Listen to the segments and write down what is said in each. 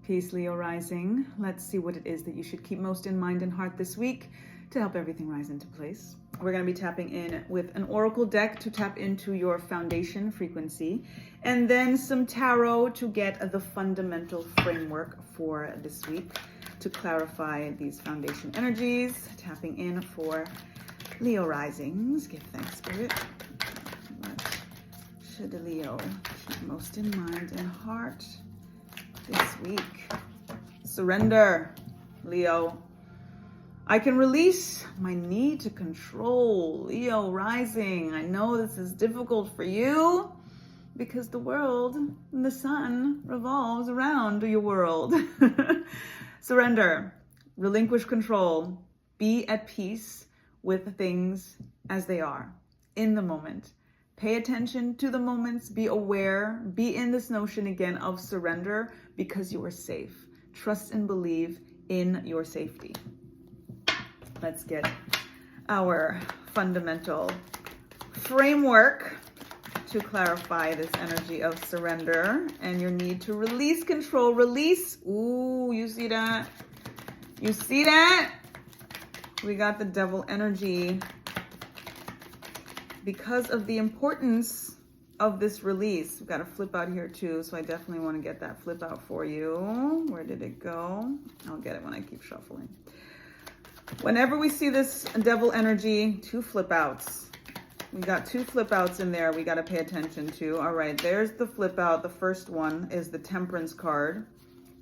Peace, Leo rising. Let's see what it is that you should keep most in mind and heart this week to help everything rise into place. We're going to be tapping in with an oracle deck to tap into your foundation frequency, and then some tarot to get the fundamental framework for this week to clarify these foundation energies. Tapping in for Leo risings. Give thanks, Spirit. What should the Leo keep most in mind and heart this week? Surrender, Leo. I can release my need to control. Leo rising. I know this is difficult for you because the world and the sun revolves around your world. Surrender, relinquish control, be at peace with things as they are in the moment. Pay attention to the moments, be aware, be in this notion again of surrender because you are safe. Trust and believe in your safety. Let's get our fundamental framework to clarify this energy of surrender and your need to release control. Release. Ooh, you see that? You see that? We got the devil energy. Because of the importance of this release, we've got a flip out here too, so I definitely want to get that flip out for you. Where did it go? I'll get it when I keep shuffling. Whenever we see this devil energy, two flip outs. We got two flip outs in there we got to pay attention to. All right, there's the flip out. The first one is the Temperance card.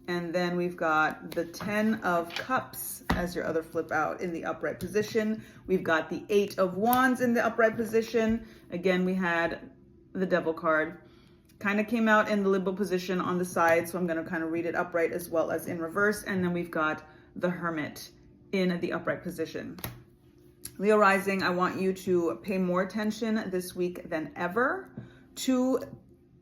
And then we've got the 10 of Cups as your other flip out in the upright position. We've got the 8 of Wands in the upright position. Again, we had the Devil card. Kind of came out in the limbo position on the side, so I'm going to kind of read it upright as well as in reverse. And then we've got the Hermit in the upright position. Leo rising, I want you to pay more attention this week than ever to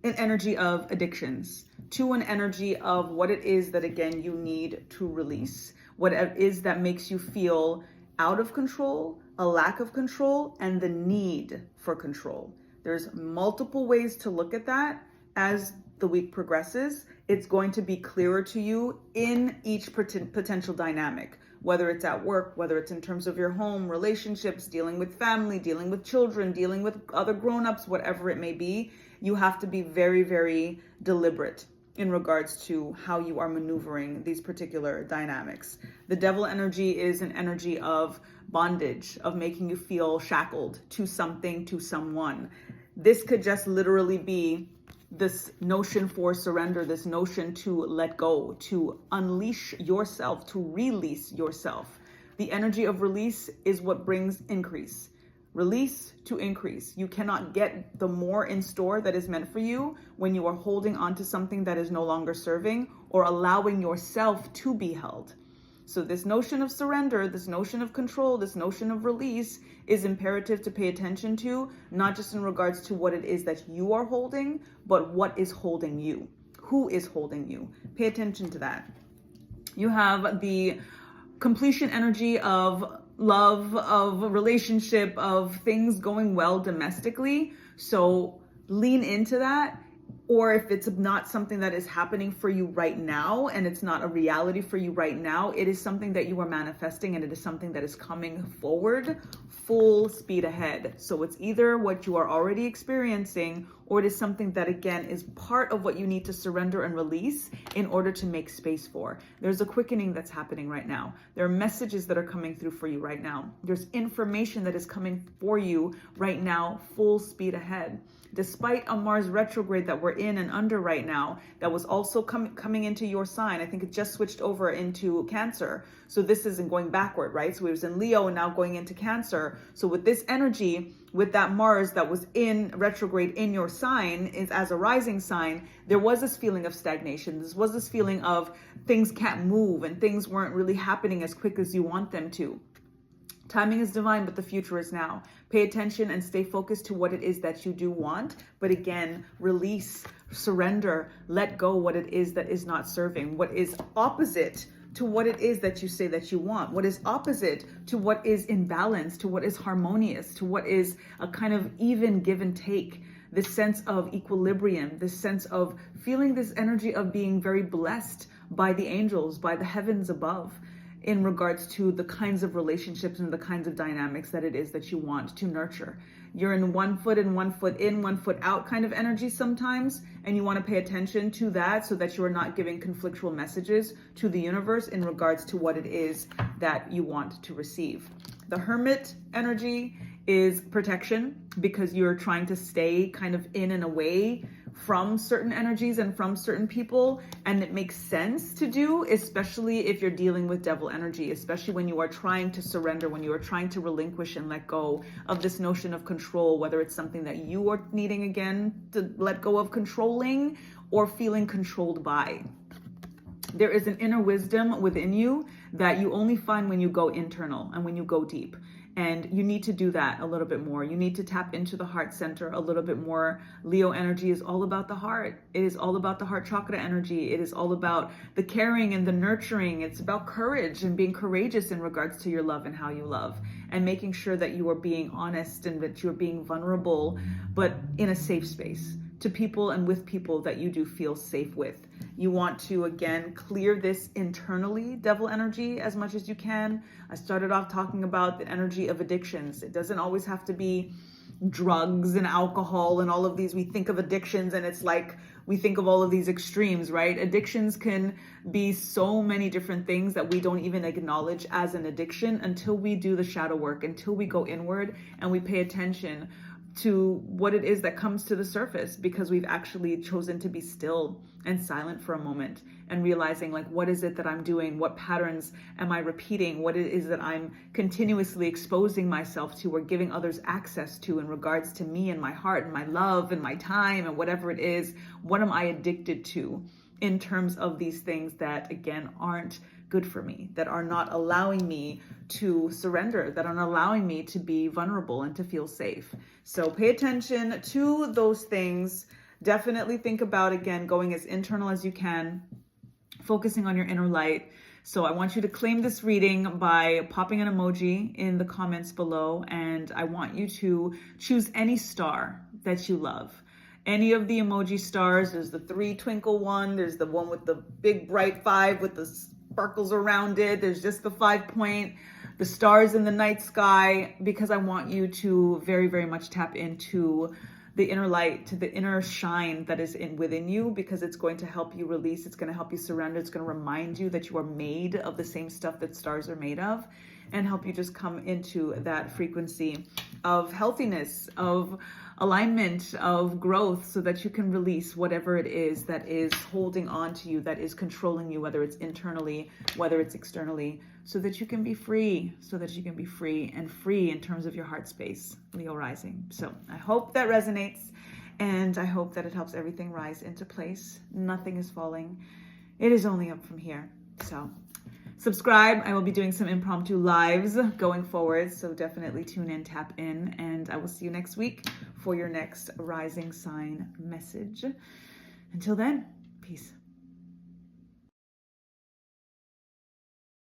an energy of addictions, to an energy of what it is that, again, you need to release, what it is that makes you feel out of control, a lack of control, and the need for control. There's multiple ways to look at that. As the week progresses, it's going to be clearer to you in each potential dynamic, whether it's at work, whether it's in terms of your home, relationships, dealing with family, dealing with children, dealing with other grown-ups, whatever it may be. You have to be very, very deliberate in regards to how you are maneuvering these particular dynamics. The devil energy is an energy of bondage, of making you feel shackled to something, to someone. This could just literally be this notion for surrender, this notion to let go, to unleash yourself, to release yourself. The energy of release is what brings increase. Release to increase. You cannot get the more in store that is meant for you when you are holding on to something that is no longer serving or allowing yourself to be held. So this notion of surrender, this notion of control, this notion of release is imperative to pay attention to, not just in regards to what it is that you are holding, but what is holding you. Who is holding you? Pay attention to that. You have the completion energy of love, of relationship, of things going well domestically. So lean into that. Or if it's not something that is happening for you right now and it's not a reality for you right now, it is something that you are manifesting and it is something that is coming forward full speed ahead. So it's either what you are already experiencing or it is something that, again, is part of what you need to surrender and release in order to make space for. There's a quickening that's happening right now. There are messages that are coming through for you right now. There's information that is coming for you right now, full speed ahead. Despite a Mars retrograde that we're in and under right now, that was also coming into your sign. I think it just switched over into Cancer. So this isn't going backward, right? So it was in Leo and now going into Cancer. So with this energy, with that Mars that was in retrograde in your sign, is as a rising sign, there was this feeling of stagnation. This was this feeling of things can't move and things weren't really happening as quick as you want them to. Timing is divine, but the future is now. Pay attention and stay focused to what it is that you do want. But again, release, surrender, let go what it is that is not serving, what is opposite to what it is that you say that you want, what is opposite to what is in balance, to what is harmonious, to what is a kind of even give and take. This sense of equilibrium, this sense of feeling this energy of being very blessed by the angels, by the heavens above, in regards to the kinds of relationships and the kinds of dynamics that it is that you want to nurture. You're in 1 foot in, 1 foot in, 1 foot out kind of energy sometimes, and you want to pay attention to that so that you are not giving conflictual messages to the universe in regards to what it is that you want to receive. The Hermit energy is protection, because you're trying to stay kind of in and away from certain energies and from certain people, and it makes sense to do, especially if you're dealing with devil energy, especially when you are trying to surrender, when you are trying to relinquish and let go of this notion of control, whether it's something that you are needing again to let go of controlling or feeling controlled by. There is an inner wisdom within you that you only find when you go internal and when you go deep. And you need to do that a little bit more. You need to tap into the heart center a little bit more. Leo energy is all about the heart. It is all about the heart chakra energy. It is all about the caring and the nurturing. It's about courage and being courageous in regards to your love and how you love, and making sure that you are being honest and that you're being vulnerable, but in a safe space, to people and with people that you do feel safe with. You want to, again, clear this internally, devil energy, as much as you can. I started off talking about the energy of addictions. It doesn't always have to be drugs and alcohol and all of these. We think of addictions and it's like we think of all of these extremes, right? Addictions can be so many different things that we don't even acknowledge as an addiction until we do the shadow work, until we go inward and we pay attention to what it is that comes to the surface, because we've actually chosen to be still and silent for a moment and realizing, like, what is it that I'm doing? What patterns am I repeating? What it is that I'm continuously exposing myself to or giving others access to in regards to me and my heart and my love and my time and whatever it is? What am I addicted to in terms of these things that, again, aren't good for me, that are not allowing me to surrender, that are not allowing me to be vulnerable and to feel safe? So pay attention to those things. Definitely think about, again, going as internal as you can, focusing on your inner light. So I want you to claim this reading by popping an emoji in the comments below, and I want you to choose any star that you love. Any of the emoji stars. There's the 3 twinkle one, there's the one with the big bright 5 with the sparkles around it, there's just the 5 point, the stars in the night sky, because I want you to very, very much tap into the inner light, to the inner shine that is within you, because it's going to help you release, it's going to help you surrender, it's going to remind you that you are made of the same stuff that stars are made of, and help you just come into that frequency of healthiness, of alignment, of growth, so that you can release whatever it is that is holding on to you, that is controlling you, whether it's internally, whether it's externally, so that you can be free, and free in terms of your heart space, Leo rising. So I hope that resonates, and I hope that it helps everything rise into place. Nothing is falling. It is only up from here. So subscribe. I will be doing some impromptu lives going forward, so definitely tune in, tap in, and I will see you next week for your next rising sign message. Until then, peace.